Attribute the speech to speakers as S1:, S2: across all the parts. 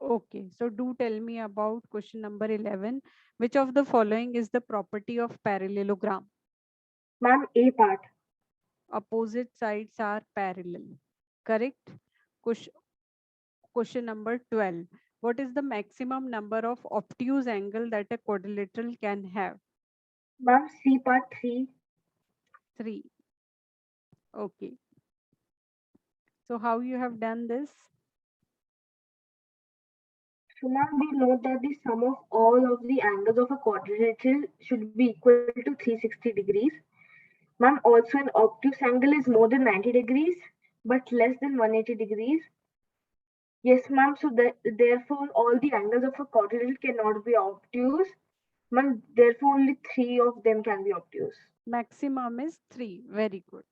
S1: Okay, so do tell me about question number 11. Which of the following is the property of parallelogram?
S2: Ma'am, A part.
S1: Opposite sides are parallel. Correct? Question, question number 12. What is the maximum number of obtuse angle that a quadrilateral can have?
S2: Ma'am, C part 3.
S1: 3. Okay. So how you have done this?
S2: So ma'am, we know that the sum of all of the angles of a quadrilateral should be equal to 360 degrees. Ma'am, also an obtuse angle is more than 90 degrees, but less than 180 degrees. Yes, ma'am. So therefore, all the angles of a quadrilateral cannot be obtuse. Ma'am, therefore, only three of them can be obtuse.
S1: Maximum is 3. Very good.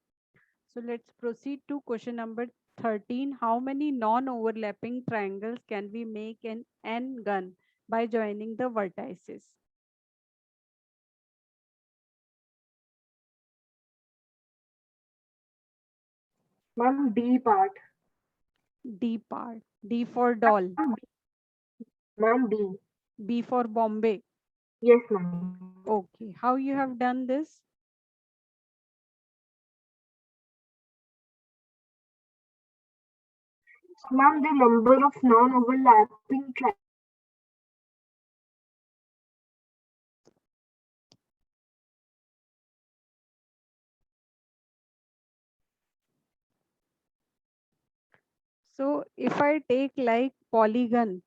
S1: So let's proceed to question number 13. How many non-overlapping triangles can we make an n-gun by joining the vertices?
S2: Ma'am, B part.
S1: D part. D for doll.
S2: Ma'am, B.
S1: B for Bombay.
S2: Yes, ma'am.
S1: Okay. How you have done this?
S2: Ma'am, the number of non-overlapping
S1: So if I take like polygon,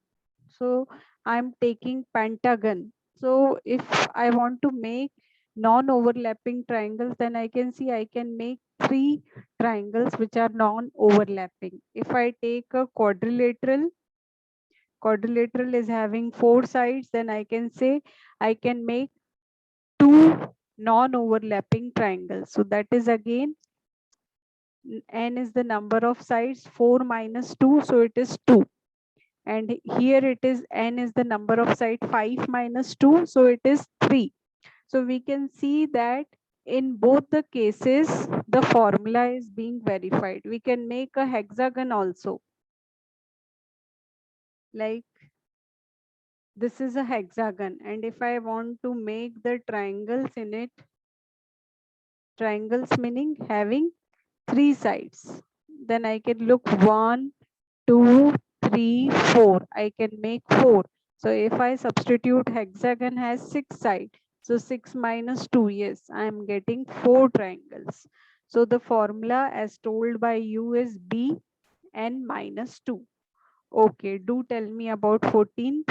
S1: so I'm taking pentagon. So if I want to make non-overlapping triangles, then I can see I can make 3 triangles which are non-overlapping. If I take a quadrilateral is having 4 sides, then I can say I can make 2 non-overlapping triangles. So that is again n is the number of sides, 4 minus 2, so it is 2. And here it is n is the number of side, 5 minus 2, so it is 3. So we can see that in both the cases the formula is being verified. We can make a hexagon also, like this is a hexagon, and if I want to make the triangles in it, triangles meaning having 3 sides, then I can look 1, 2, 3, 4. I can make 4. So if I substitute hexagon has 6 sides, so 6 minus 2, yes, I am getting 4 triangles. So the formula as told by you is B n minus 2. Okay, do tell me about 14.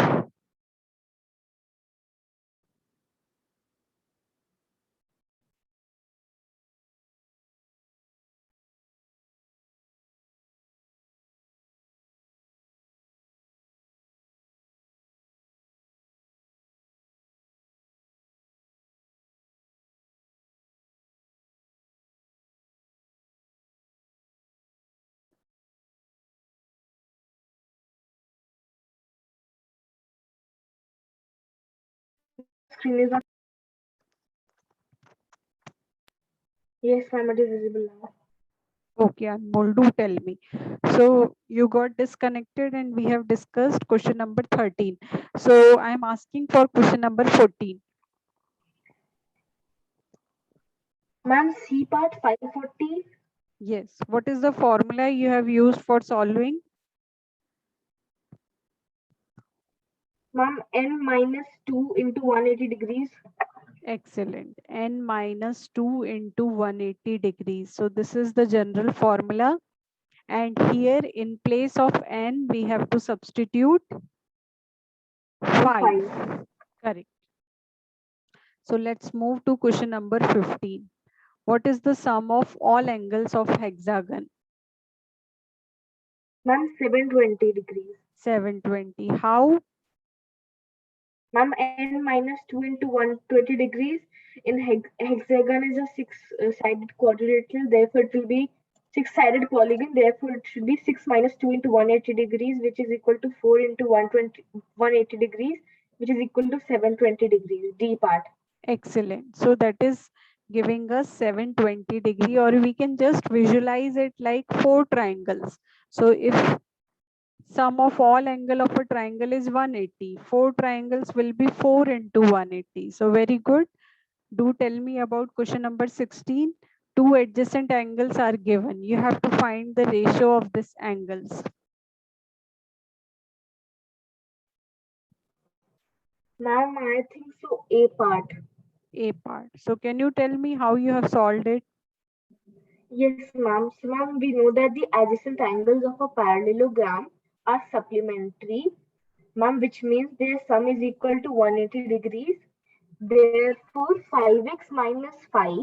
S2: Ma'am, your screen is not. Yes, ma'am, it is visible now.
S1: Okay, Anmol, do tell me. So you got disconnected and we have discussed question number 13. So I'm asking for question number 14.
S2: Ma'am, C part 540.
S1: Yes. What is the formula you have used for solving?
S2: Ma'am, n minus 2 into 180 degrees.
S1: Excellent. N minus 2 into 180 degrees. So this is the general formula. And here in place of n, we have to substitute
S2: Ma'am,
S1: 5.
S2: 5.
S1: Correct. So let's move to question number 15. What is the sum of all angles of hexagon?
S2: Ma'am, 720 degrees.
S1: 720. How?
S2: Ma'am, n minus 2 into 120 degrees. In hexagon is a six-sided quadrilateral, therefore it will be six-sided polygon. Therefore, it should be 6 minus 2 into 180 degrees, which is equal to 4 into 180 degrees, which is equal to 720 degrees. D part.
S1: Excellent. So that is giving us 720 degree, or we can just visualize it like 4 triangles. So if Sum of all angle of a triangle is 180. Four triangles will be 4 into 180. So very good. Do tell me about question number 16. Two adjacent angles are given. You have to find the ratio of these angles.
S2: Ma'am, I think so A part.
S1: A part. So can you tell me how you have solved it?
S2: Yes, ma'am. So, ma'am, we know that the adjacent angles of a parallelogram are supplementary, ma'am, which means their sum is equal to 180 degrees. Therefore, 5x minus 5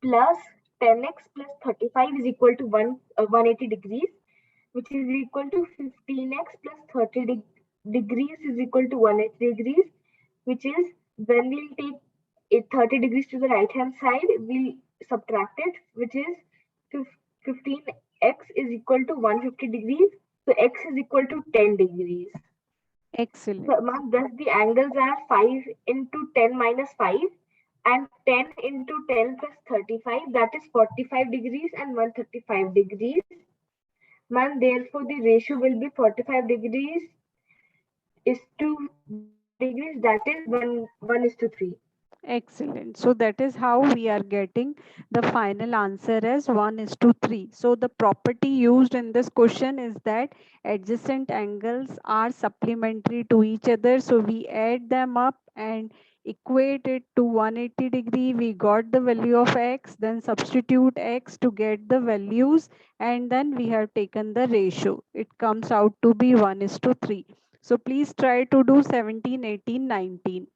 S2: plus 10x plus 35 is equal to 180 degrees, which is equal to 15x plus 30 degrees is equal to 180 degrees, which is when we'll take it 30 degrees to the right hand side, we'll subtract it, which is 15x is equal to 150 degrees. So x is equal to 10 degrees. So,
S1: Excellent.
S2: ma'am, thus the angles are 5 into 10 minus 5 and 10 into 10 plus 35, that is 45 degrees and 135 degrees. Ma'am, therefore the ratio will be 45 degrees is to degrees, that is 1:3.
S1: Excellent. So that is how we are getting the final answer as 1 is to 3. So the property used in this question is that adjacent angles are supplementary to each other. So we add them up and equate it to 180 degree. We got the value of x, then substitute x to get the values, and then we have taken the ratio. It comes out to be 1 is to 3. So please try to do 17, 18, 19.